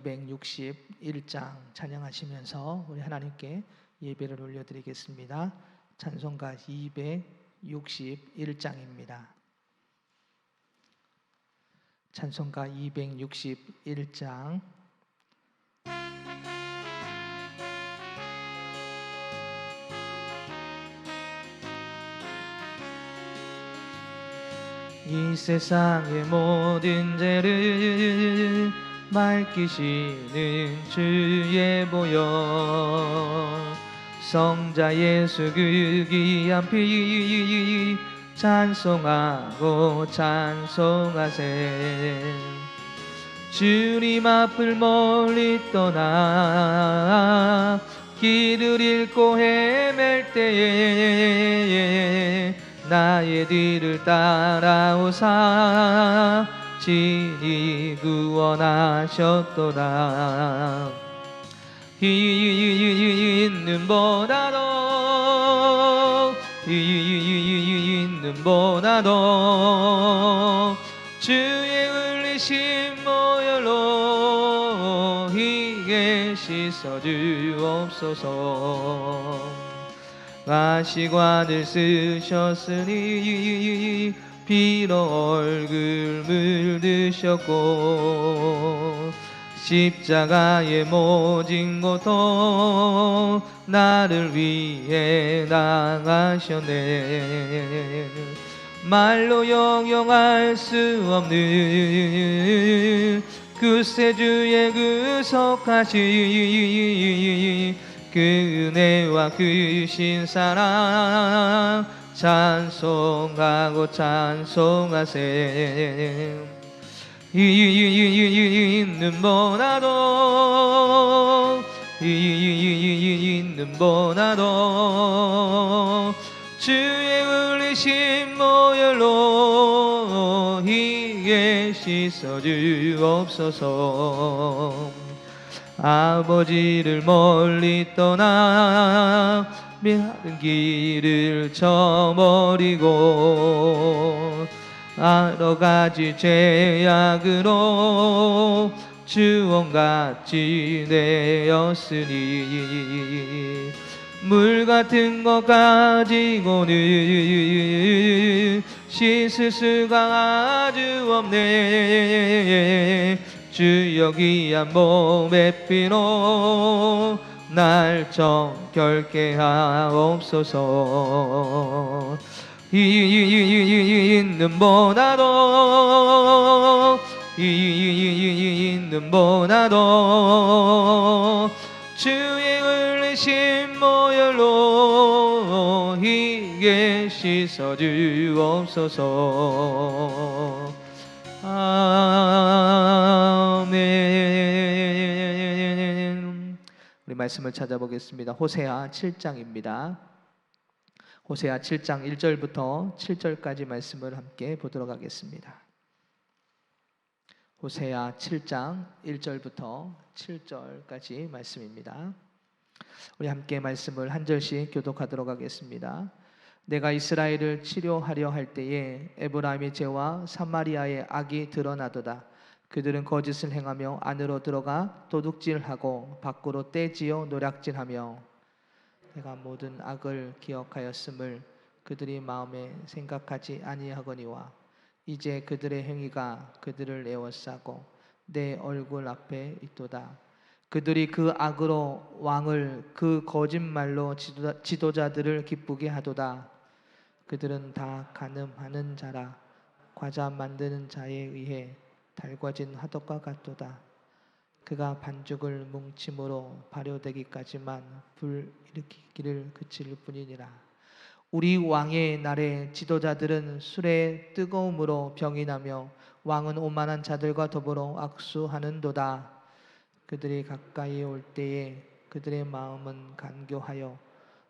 261장 찬양하시면서 우리 하나님께 예배를 올려드리겠습니다. 찬송가 261장입니다. 찬송가 261장. 이 세상의 모든 죄를 맑히시는 주의 보혈, 성자 예수 그 귀한 피 찬송하고 찬송하세. 주님 앞을 멀리 떠나 길을 잃고 헤맬 때에 나의 뒤를 따라오사 친히 구원하셨도다. 이 눈보다도 주의 흘리신 보혈로 희게 씻어주옵소서. 가시관을 쓰셨으니 피로 얼굴 물드셨고 십자가의 모진 고통 나를 위해 당하셨네. 말로 형용할 수 없는 그 세주의 그 속하신 그 은혜와 그 신사랑 찬송하고 찬송하세. 이 눈보다도 주의 흘리신 보혈로 희게 씻어주옵소서. 아버지를 멀리 떠나 미안한 길을 저버리고 여러 가지 죄악으로 주원같이 되었으니 물 같은 것 가지고는 씻을 수가 아주 없네. 주여 귀한 몸의 피로 날 정결케 하옵소서. 이 눈보다도 주의 흘리신 보혈로 희게 씻어주옵소서. 아멘. 우리 말씀을 찾아보겠습니다. 호세아 7장입니다. 호세아 7장 1절부터 7절까지 말씀을 함께 보도록 하겠습니다. 호세아 7장 1절부터 7절까지 말씀입니다. 우리 함께 말씀을 한 절씩 교독하도록 하겠습니다. 내가 이스라엘을 치료하려 할 때에 에브라임의 죄와 사마리아의 악이 드러나도다. 그들은 거짓을 행하며 안으로 들어가 도둑질하고 밖으로 떼지어 노략질하며 내가 모든 악을 기억하였음을 그들이 마음에 생각하지 아니하거니와 이제 그들의 행위가 그들을 에워싸고 내 얼굴 앞에 있도다. 그들이 그 악으로 왕을 그 거짓말로 지도자들을 기쁘게 하도다. 그들은 다 간음하는 자라 과자 만드는 자에 의해 달궈진 화덕과 같도다. 그가 반죽을 뭉침으로 발효되기까지만 불 일으키기를 그칠 뿐이니라. 우리 왕의 날에 지도자들은 술의 뜨거움으로 병이 나며 왕은 오만한 자들과 더불어 악수하는도다. 그들이 가까이 올 때에 그들의 마음은 간교하여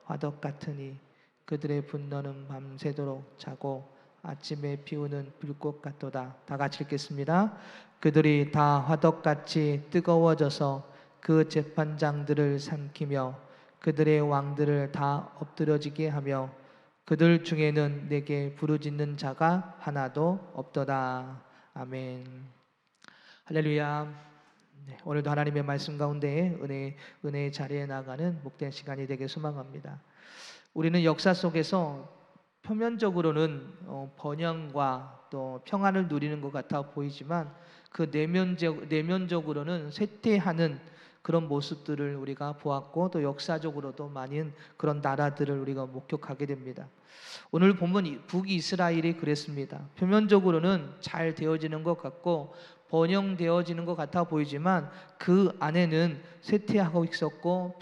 화덕 같으니 그들의 분노는 밤새도록 자고 아침에 피우는 불꽃 같도다. 다 같이 읽겠습니다. 그들이 다 화덕같이 뜨거워져서 그 재판장들을 삼키며 그들의 왕들을 다 엎드려지게 하며 그들 중에는 내게 부르짖는 자가 하나도 없도다. 아멘. 할렐루야. 네, 오늘도 하나님의 말씀 가운데 은혜의 자리에 나가는 목된 시간이 되길 소망합니다. 우리는 역사 속에서 표면적으로는 번영과 또 평안을 누리는 것 같아 보이지만 그 내면적으로는 쇠퇴하는 그런 모습들을 우리가 보았고 또 역사적으로도 많은 그런 나라들을 우리가 목격하게 됩니다. 오늘 본문 북이스라엘이 그랬습니다. 표면적으로는 잘 되어지는 것 같고 번영되어지는 것 같아 보이지만 그 안에는 쇠퇴하고 있었고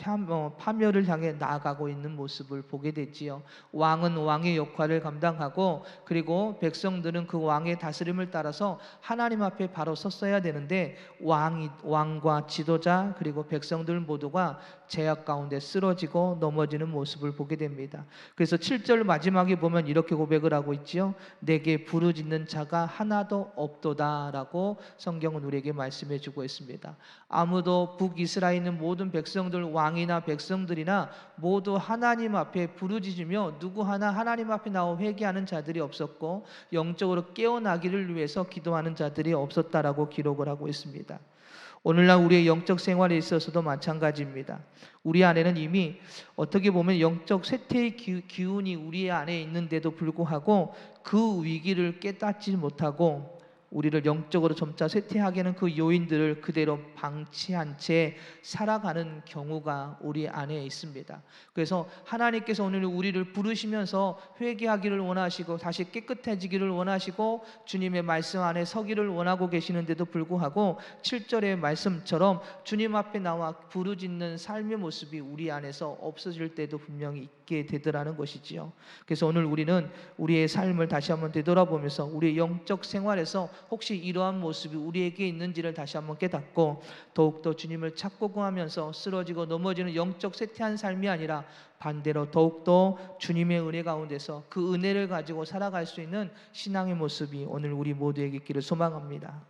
파멸을 향해 나아가고 있는 모습을 보게 됐지요. 왕은 왕의 역할을 감당하고 그리고 백성들은 그 왕의 다스림을 따라서 하나님 앞에 바로 섰어야 되는데 왕과 지도자 그리고 백성들 모두가 제약 가운데 쓰러지고 넘어지는 모습을 보게 됩니다. 그래서 7절 마지막에 보면 이렇게 고백을 하고 있지요. 내게 부르짖는 자가 하나도 없도다라고 성경은 우리에게 말씀해 주고 있습니다. 아무도 북이스라엘 있는 모든 백성들, 왕이나 백성들이나 모두 하나님 앞에 부르짖으며 누구 하나 하나님 앞에 나와 회개하는 자들이 없었고 영적으로 깨어나기를 위해서 기도하는 자들이 없었다라고 기록을 하고 있습니다. 오늘날 우리의 영적 생활에 있어서도 마찬가지입니다. 우리 안에는 이미 어떻게 보면 영적 쇠퇴의 기운이 우리 안에 있는데도 불구하고 그 위기를 깨닫지 못하고 우리를 영적으로 점차 쇠퇴하게 하는 그 요인들을 그대로 방치한 채 살아가는 경우가 우리 안에 있습니다. 그래서 하나님께서 오늘 우리를 부르시면서 회개하기를 원하시고 다시 깨끗해지기를 원하시고 주님의 말씀 안에 서기를 원하고 계시는데도 불구하고 7절의 말씀처럼 주님 앞에 나와 부르짖는 삶의 모습이 우리 안에서 없어질 때도 분명히 있게 되더라는 것이지요. 그래서 오늘 우리는 우리의 삶을 다시 한번 되돌아보면서 우리의 영적 생활에서 혹시 이러한 모습이 우리에게 있는지를 다시 한번 깨닫고 더욱더 주님을 찾고 구하면서 쓰러지고 넘어지는 영적 쇠퇴한 삶이 아니라 반대로 더욱더 주님의 은혜 가운데서 그 은혜를 가지고 살아갈 수 있는 신앙의 모습이 오늘 우리 모두에게 있기를 소망합니다.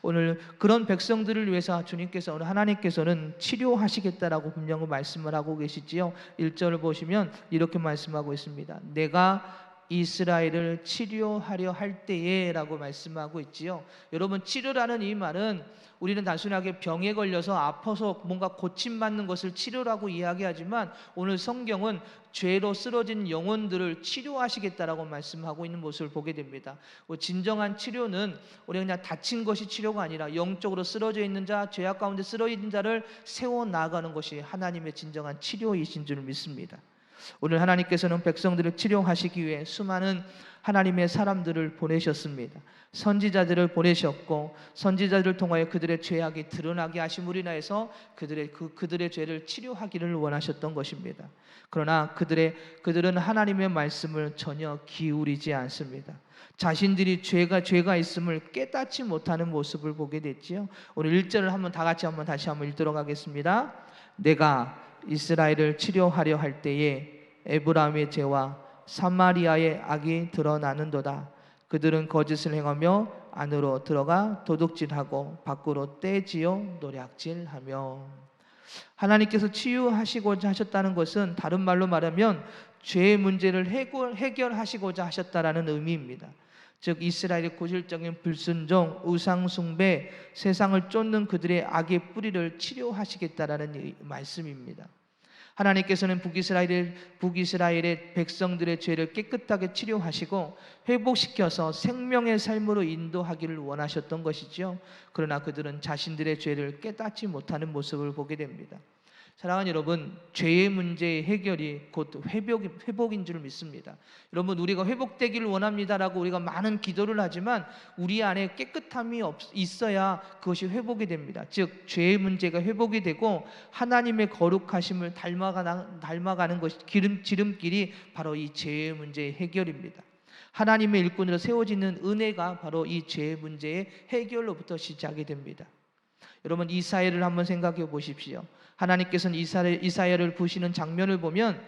오늘 그런 백성들을 위해서 주님께서 오늘 하나님께서는 치료하시겠다라고 분명히 말씀을 하고 계시지요. 1절을 보시면 이렇게 말씀하고 있습니다. 내가 이스라엘을 치료하려 할 때에 라고 말씀하고 있지요. 여러분, 치료라는 이 말은 우리는 단순하게 병에 걸려서 아파서 뭔가 고침받는 것을 치료라고 이야기하지만 오늘 성경은 죄로 쓰러진 영혼들을 치료하시겠다라고 말씀하고 있는 모습을 보게 됩니다. 진정한 치료는 우리가 그냥 다친 것이 치료가 아니라 영적으로 쓰러져 있는 자, 죄악 가운데 쓰러진 자를 세워나가는 것이 하나님의 진정한 치료이신 줄 믿습니다. 오늘 하나님께서는 백성들을 치료하시기 위해 수많은 하나님의 사람들을 보내셨습니다. 선지자들을 보내셨고 선지자들을 통하여 그들의 죄악이 드러나게 하심으로 인하여서 그들의 죄를 치료하기를 원하셨던 것입니다. 그러나 그들은 하나님의 말씀을 전혀 기울이지 않습니다. 자신들이 죄가 있음을 깨닫지 못하는 모습을 보게 됐지요. 오늘 1절을 다시 한번 읽도록 하겠습니다. 내가 이스라엘을 치료하려 할 때에 에브라임의 죄와 사마리아의 악이 드러나는도다. 그들은 거짓을 행하며 안으로 들어가 도둑질하고 밖으로 떼지어 노략질하며. 하나님께서 치유하시고자 하셨다는 것은 다른 말로 말하면 죄의 문제를 해결하시고자 하셨다라는 의미입니다. 즉 이스라엘의 고질적인 불순종, 우상숭배, 세상을 쫓는 그들의 악의 뿌리를 치료하시겠다라는 말씀입니다. 하나님께서는 북이스라엘의 백성들의 죄를 깨끗하게 치료하시고 회복시켜서 생명의 삶으로 인도하기를 원하셨던 것이죠. 그러나 그들은 자신들의 죄를 깨닫지 못하는 모습을 보게 됩니다. 사랑하는 여러분, 죄의 문제의 해결이 곧 회복인 줄 믿습니다. 여러분, 우리가 회복되기를 원합니다라고 우리가 많은 기도를 하지만 우리 안에 깨끗함이 있어야 그것이 회복이 됩니다. 즉 죄의 문제가 회복이 되고 하나님의 거룩하심을 닮아가는 것이 지름길이 바로 이 죄의 문제의 해결입니다. 하나님의 일꾼으로 세워지는 은혜가 바로 이 죄의 문제의 해결로부터 시작이 됩니다. 여러분, 이사야를 한번 생각해 보십시오. 하나님께서는 이사야를 부시는 장면을 보면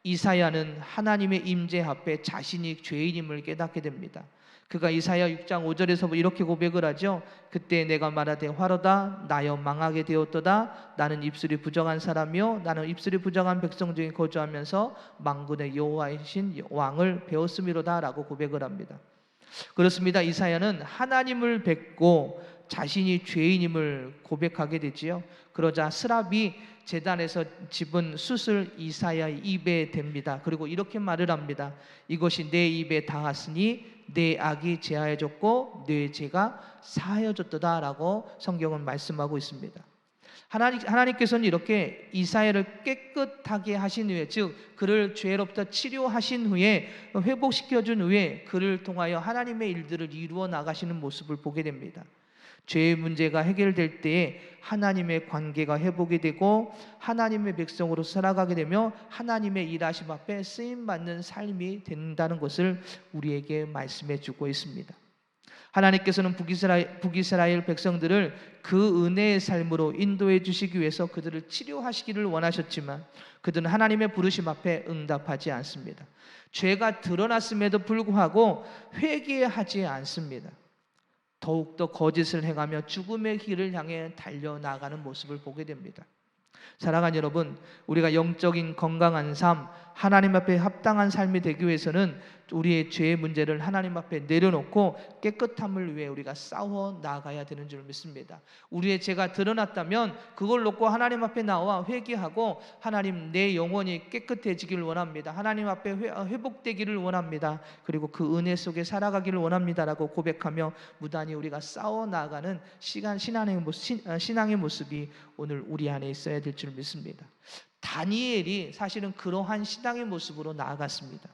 이사야는 하나님의 임재 앞에 자신이 죄인임을 깨닫게 됩니다. 그가 이사야 6장 5절에서 이렇게 고백을 하죠. 그때 내가 말하되 화로다 나여 망하게 되었도다. 나는 입술이 부정한 사람이요 나는 입술이 부정한 백성 중에 거주하면서 만군의 여호와이신 왕을 배웠음이로다 라고 고백을 합니다. 그렇습니다. 이사야는 하나님을 뵙고 자신이 죄인임을 고백하게 되지요. 그러자 스랍이 제단에서 집은 숯을 이사야의 입에 댑니다. 그리고 이렇게 말을 합니다. 이것이 내 입에 닿았으니 내 악이 제하여졌고 내 죄가 사하여졌도다 라고 성경은 말씀하고 있습니다. 하나님께서는 이렇게 이사야를 깨끗하게 하신 후에, 즉 그를 죄로부터 치료하신 후에, 회복시켜준 후에 그를 통하여 하나님의 일들을 이루어 나가시는 모습을 보게 됩니다. 죄의 문제가 해결될 때에 하나님의 관계가 회복이 되고 하나님의 백성으로 살아가게 되며 하나님의 일하심 앞에 쓰임받는 삶이 된다는 것을 우리에게 말씀해 주고 있습니다. 하나님께서는 북이스라엘 백성들을 그 은혜의 삶으로 인도해 주시기 위해서 그들을 치료하시기를 원하셨지만 그들은 하나님의 부르심 앞에 응답하지 않습니다. 죄가 드러났음에도 불구하고 회개하지 않습니다. 더욱더 거짓을 행하며 죽음의 길을 향해 달려나가는 모습을 보게 됩니다. 사랑하는 여러분, 우리가 영적인 건강한 삶, 하나님 앞에 합당한 삶이 되기 위해서는 우리의 죄의 문제를 하나님 앞에 내려놓고 깨끗함을 위해 우리가 싸워 나가야 되는 줄 믿습니다. 우리의 죄가 드러났다면 그걸 놓고 하나님 앞에 나와 회개하고 하나님, 내 영혼이 깨끗해지기를 원합니다. 하나님 앞에 회복되기를 원합니다. 그리고 그 은혜 속에 살아가기를 원합니다라고 고백하며 무단히 우리가 싸워 나가는 신앙의 모습이 오늘 우리 안에 있어야 될 줄 믿습니다. 다니엘이 사실은 그러한 신앙의 모습으로 나아갔습니다.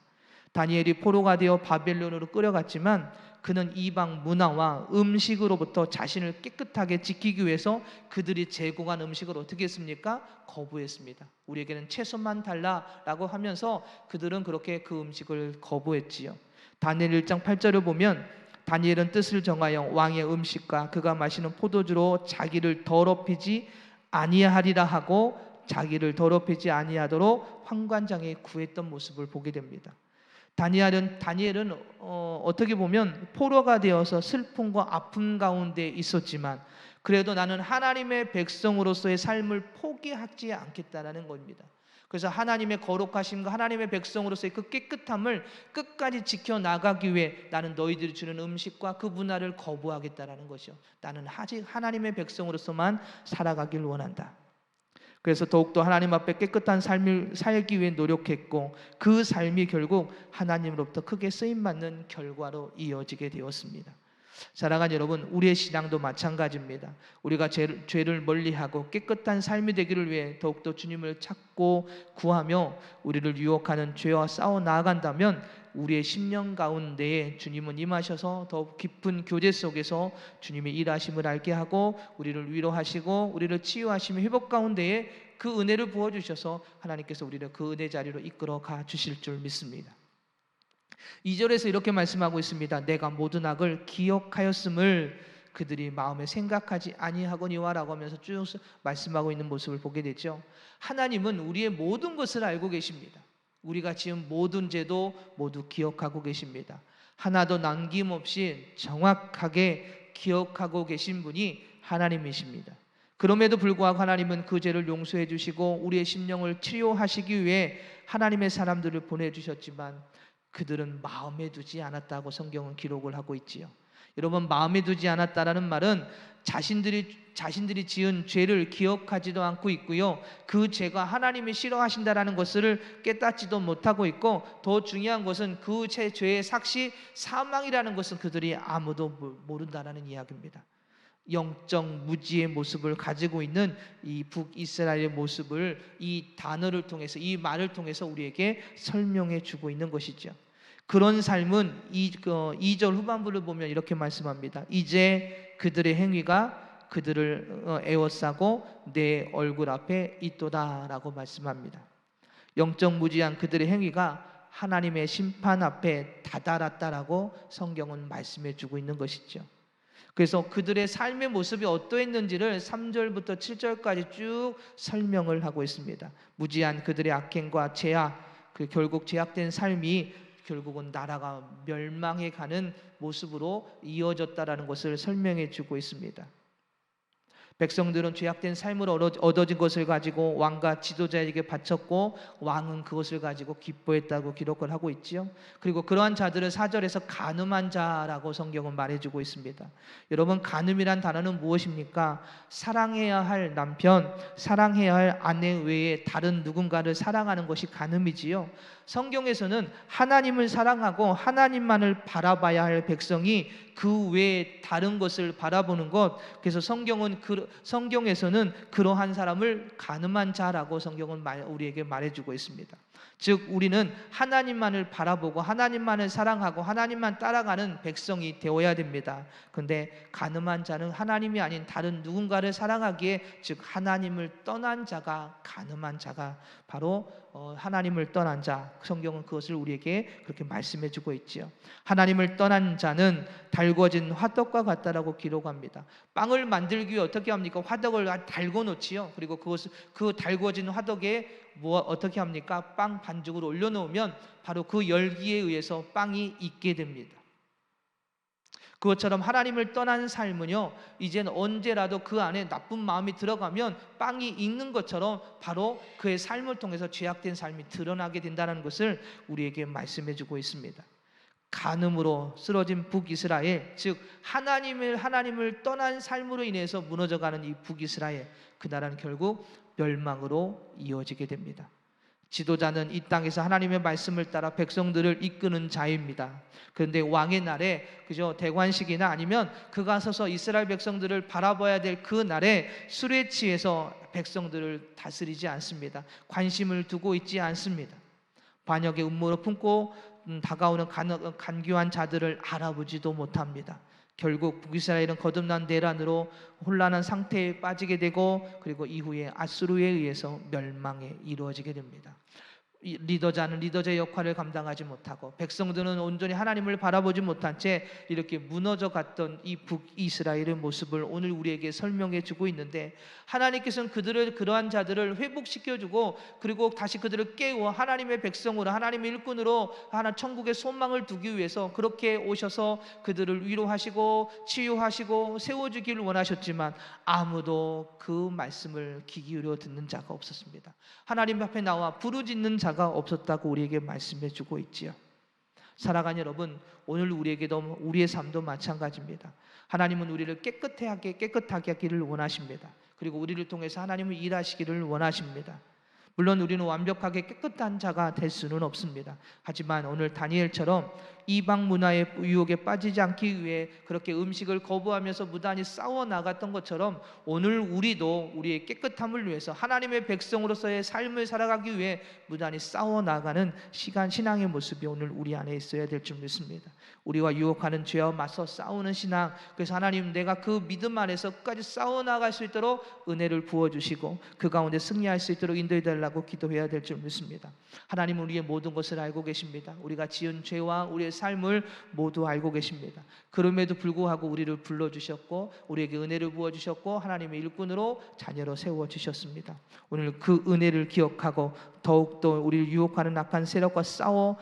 다니엘이 포로가 되어 바벨론으로 끌어갔지만 그는 이방 문화와 음식으로부터 자신을 깨끗하게 지키기 위해서 그들이 제공한 음식을 어떻게 했습니까? 거부했습니다. 우리에게는 채소만 달라라고 하면서 그들은 그렇게 그 음식을 거부했지요. 다니엘 1장 8절을 보면 다니엘은 뜻을 정하여 왕의 음식과 그가 마시는 포도주로 자기를 더럽히지 아니하리라 하고 자기를 더럽히지 아니하도록 환관장에 구했던 모습을 보게 됩니다. 다니엘은 어떻게 보면 포로가 되어서 슬픔과 아픔 가운데 있었지만 그래도 나는 하나님의 백성으로서의 삶을 포기하지 않겠다라는 겁니다. 그래서 하나님의 거룩하심과 하나님의 백성으로서의 그 깨끗함을 끝까지 지켜나가기 위해 나는 너희들이 주는 음식과 그 문화를 거부하겠다라는 것이요. 나는 아직 하나님의 백성으로서만 살아가길 원한다. 그래서 더욱더 하나님 앞에 깨끗한 삶을 살기 위해 노력했고 그 삶이 결국 하나님으로부터 크게 쓰임받는 결과로 이어지게 되었습니다. 사랑하는 여러분, 우리의 신앙도 마찬가지입니다. 우리가 죄를 멀리하고 깨끗한 삶이 되기를 위해 더욱더 주님을 찾고 구하며 우리를 유혹하는 죄와 싸워 나아간다면 우리의 심령 가운데에 주님은 임하셔서 더욱 깊은 교제 속에서 주님의 일하심을 알게 하고 우리를 위로하시고 우리를 치유하시며 회복 가운데에 그 은혜를 부어주셔서 하나님께서 우리를 그 은혜 자리로 이끌어 가 주실 줄 믿습니다. 2절에서 이렇게 말씀하고 있습니다. 내가 모든 악을 기억하였음을 그들이 마음에 생각하지 아니하거니와 라고 하면서 쭉 말씀하고 있는 모습을 보게 되죠. 하나님은 우리의 모든 것을 알고 계십니다. 우리가 지은 모든 죄도 모두 기억하고 계십니다. 하나도 남김없이 정확하게 기억하고 계신 분이 하나님이십니다. 그럼에도 불구하고 하나님은 그 죄를 용서해 주시고 우리의 심령을 치료하시기 위해 하나님의 사람들을 보내주셨지만 그들은 마음에 두지 않았다고 성경은 기록을 하고 있지요. 여러분, 마음에 두지 않았다라는 말은 자신들이 지은 죄를 기억하지도 않고 있고요. 그 죄가 하나님이 싫어하신다라는 것을 깨닫지도 못하고 있고 더 중요한 것은 그 죄의 삭시 사망이라는 것은 그들이 아무도 모른다라는 이야기입니다. 영적 무지의 모습을 가지고 있는 이 북이스라엘의 모습을 이 단어를 통해서, 이 말을 통해서 우리에게 설명해 주고 있는 것이죠. 그런 삶은 2절 후반부를 보면 이렇게 말씀합니다. 이제 그들의 행위가 그들을 애워싸고 내 얼굴 앞에 있도다 라고 말씀합니다. 영적 무지한 그들의 행위가 하나님의 심판 앞에 다다랐다라고 성경은 말씀해 주고 있는 것이죠. 그래서 그들의 삶의 모습이 어떠했는지를 3절부터 7절까지 쭉 설명을 하고 있습니다. 무지한 그들의 악행과 죄악, 결국 죄악된 삶이 결국은 나라가 멸망해 가는 모습으로 이어졌다라는 것을 설명해 주고 있습니다. 백성들은 죄악된 삶을 얻어진 것을 가지고 왕과 지도자에게 바쳤고 왕은 그것을 가지고 기뻐했다고 기록을 하고 있지요. 그리고 그러한 자들을 4절에서 간음한 자라고 성경은 말해주고 있습니다. 여러분, 간음이란 단어는 무엇입니까? 사랑해야 할 남편, 사랑해야 할 아내 외에 다른 누군가를 사랑하는 것이 간음이지요. 성경에서는 하나님을 사랑하고 하나님만을 바라봐야 할 백성이 그 외에 다른 것을 바라보는 것, 그래서 성경에서는 그러한 사람을 간음한 자라고 성경은 우리에게 말해주고 있습니다. 즉 우리는 하나님만을 바라보고 하나님만을 사랑하고 하나님만 따라가는 백성이 되어야 됩니다. 그런데 간음한 자는 하나님이 아닌 다른 누군가를 사랑하기에, 즉 하나님을 떠난 자가 간음한 자가 바로 하나님을 떠난 자, 성경은 그것을 우리에게 그렇게 말씀해 주고 있지요. 하나님을 떠난 자는 달궈진 화덕과 같다라고 기록합니다. 빵을 만들기 위해 어떻게 합니까? 화덕을 달궈 놓지요. 그리고 그 달궈진 화덕에 어떻게 합니까? 빵 반죽을 올려놓으면 바로 그 열기에 의해서 빵이 익게 됩니다. 그것처럼 하나님을 떠난 삶은요, 이제는 언제라도 그 안에 나쁜 마음이 들어가면 빵이 익는 것처럼 바로 그의 삶을 통해서 죄악된 삶이 드러나게 된다는 것을 우리에게 말씀해 주고 있습니다. 간음으로 쓰러진 북이스라엘, 즉 하나님을 떠난 삶으로 인해서 무너져가는 이 북이스라엘, 그 나라는 결국 멸망으로 이어지게 됩니다. 지도자는 이 땅에서 하나님의 말씀을 따라 백성들을 이끄는 자입니다. 그런데 왕의 날에, 그죠, 대관식이나 아니면 그가 서서 이스라엘 백성들을 바라봐야 될 그 날에 술에 취해서 백성들을 다스리지 않습니다. 관심을 두고 있지 않습니다. 반역의 음모를 품고 다가오는 간교한 자들을 알아보지도 못합니다. 결국 북이스라엘은 거듭난 내란으로 혼란한 상태에 빠지게 되고, 그리고 이후에 아수르에 의해서 멸망에 이루어지게 됩니다. 리더자는 리더자의 역할을 감당하지 못하고 백성들은 온전히 하나님을 바라보지 못한 채 이렇게 무너져 갔던 이 북이스라엘의 모습을 오늘 우리에게 설명해 주고 있는데, 하나님께서는 그러한 자들을 회복시켜주고 그리고 다시 그들을 깨워 하나님의 백성으로, 하나님의 일꾼으로 천국의 소망을 두기 위해서 그렇게 오셔서 그들을 위로하시고 치유하시고 세워주기를 원하셨지만 아무도 그 말씀을 귀 기울여 듣는 자가 없었습니다. 하나님 앞에 나와 부르짖는 자가 없었다고 우리에게 말씀해 주고 있지요. 사랑하는 여러분, 오늘 우리에게도, 우리의 삶도 마찬가지입니다. 하나님은 우리를 깨끗하게 하기를 원하십니다. 그리고 우리를 통해서 하나님은 일하시기를 원하십니다. 물론 우리는 완벽하게 깨끗한 자가 될 수는 없습니다. 하지만 오늘 다니엘처럼 이방 문화의 유혹에 빠지지 않기 위해 그렇게 음식을 거부하면서 무단히 싸워 나갔던 것처럼 오늘 우리도 우리의 깨끗함을 위해서 하나님의 백성으로서의 삶을 살아가기 위해 무단히 싸워 나가는 신앙의 모습이 오늘 우리 안에 있어야 될 줄 믿습니다. 우리와 유혹하는 죄와 맞서 싸우는 신앙, 그래서 하나님, 내가 그 믿음 안에서 끝까지 싸워 나갈 수 있도록 은혜를 부어주시고 그 가운데 승리할 수 있도록 인도해 달라고 기도해야 될 줄 믿습니다. 하나님은 우리의 모든 것을 알고 계십니다. 우리가 지은 죄와 우리의 삶을 모두 알고 계십니다. 그럼에도 불구하고 우리를 불러주셨고 우리에게 은혜를 부어주셨고 하나님의 일꾼으로 자녀로 세워주셨습니다. 오늘 그 은혜를 기억하고 더욱더 우리를 유혹하는 악한 세력과 싸워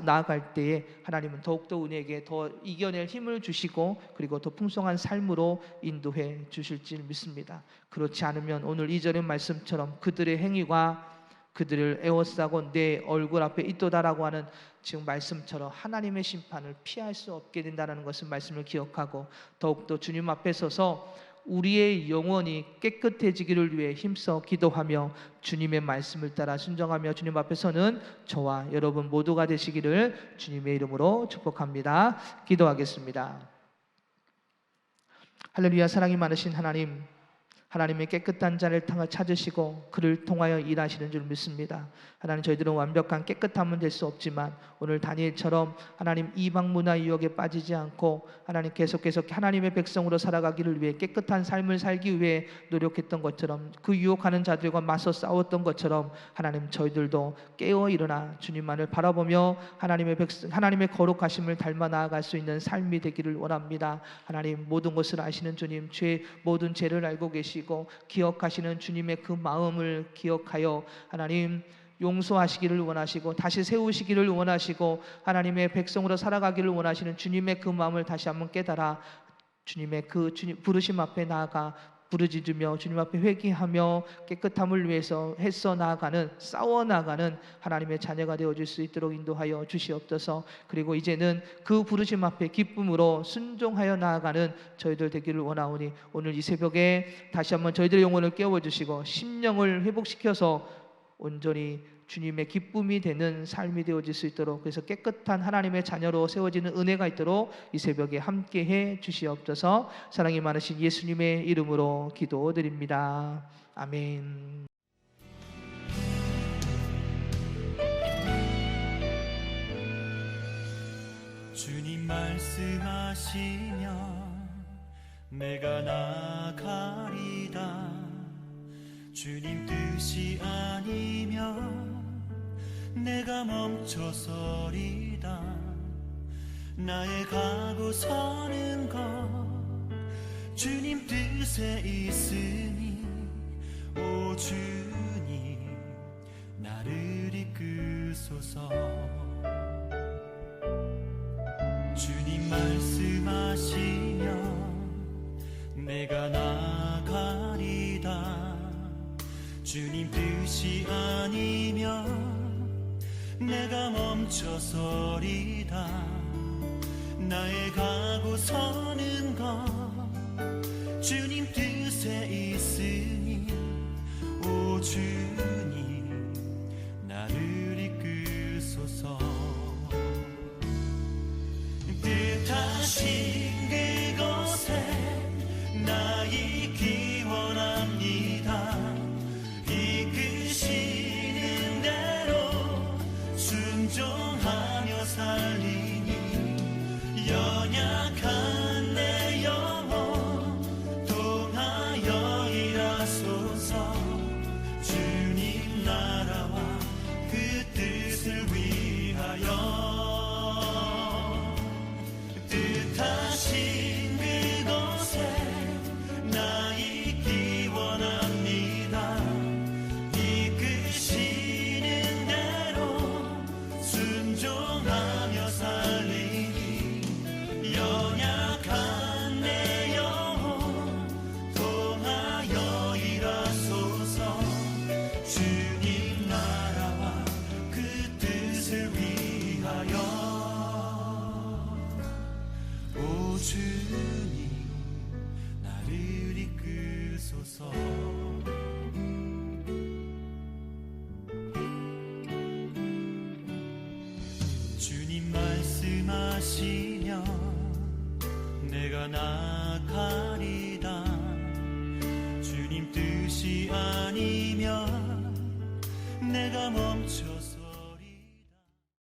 나아갈 때에 하나님은 더욱더 우리에게 더 이겨낼 힘을 주시고 그리고 더 풍성한 삶으로 인도해 주실 줄 믿습니다. 그렇지 않으면 오늘 2절의 말씀처럼 그들의 행위가 그들을 에워싸고 내 얼굴 앞에 있도다라고 하는 지금 말씀처럼 하나님의 심판을 피할 수 없게 된다는 것을 말씀을 기억하고 더욱더 주님 앞에 서서 우리의 영혼이 깨끗해지기를 위해 힘써 기도하며 주님의 말씀을 따라 순종하며 주님 앞에 서는 저와 여러분 모두가 되시기를 주님의 이름으로 축복합니다. 기도하겠습니다. 할렐루야. 사랑이 많으신 하나님, 하나님의 깨끗한 자를 찾으시고 그를 통하여 일하시는 줄 믿습니다. 하나님, 저희들은 완벽한 깨끗함은 될 수 없지만 오늘 다니엘처럼 하나님 이방 문화 유혹에 빠지지 않고 하나님 계속해서 하나님의 백성으로 살아가기를 위해 깨끗한 삶을 살기 위해 노력했던 것처럼 그 유혹하는 자들과 맞서 싸웠던 것처럼 하나님, 저희들도 깨어 일어나 주님만을 바라보며 하나님의 거룩하심을 닮아 나아갈 수 있는 삶이 되기를 원합니다. 하나님, 모든 것을 아시는 주님, 모든 죄를 알고 계시고 기억하시는 주님의 그 마음을 기억하여 하나님 용서하시기를 원하시고 다시 세우시기를 원하시고 하나님의 백성으로 살아가기를 원하시는 주님의 그 마음을 다시 한번 깨달아 주님의 그 부르심 앞에 나아가 부르짖으며 주님 앞에 회개하며 깨끗함을 위해서 애써 나아가는, 싸워 나아가는 하나님의 자녀가 되어줄 수 있도록 인도하여 주시옵소서. 그리고 이제는 그 부르심 앞에 기쁨으로 순종하여 나아가는 저희들 되기를 원하오니 오늘 이 새벽에 다시 한번 저희들의 영혼을 깨워주시고 심령을 회복시켜서 온전히 주님의 기쁨이 되는 삶이 되어질 수 있도록, 그래서 깨끗한 하나님의 자녀로 세워지는 은혜가 있도록 이 새벽에 함께해 주시옵소서. 사랑이 많으신 예수님의 이름으로 기도드립니다. 아멘. 주님 말씀하시면 내가 나가리다. 주님 뜻이 아니면 내가 멈춰서리다. 나의 가고 서는 것 주님 뜻에 있으니 오 주님 나를 이끄소서. 주님 말씀하시면 내가 나가리다. 주님 뜻이 아니면 내가 멈춰서리다. 나의 가고 서는 것 주님 뜻에 있으니 오 주님 나를 이끄소서. 뜻하신 그곳에 나 있기 원합니다. 이끄시는 대로 순종하며 살리니 연약한 내 영혼 통하여 일하소서. 주님 나라와 그 뜻을 위하여 뜻하신 그곳에 나 있기 원합니다. 이끄시는 대로 순종하며 살리니 연약한 내 영혼 통하여 일하소서. 주님 나라와 그 뜻을 위하여 오 주님 나를 이끄소서. 주님 말씀하시면 내가 나가리다. 주님 뜻이 아니면 내가 멈춰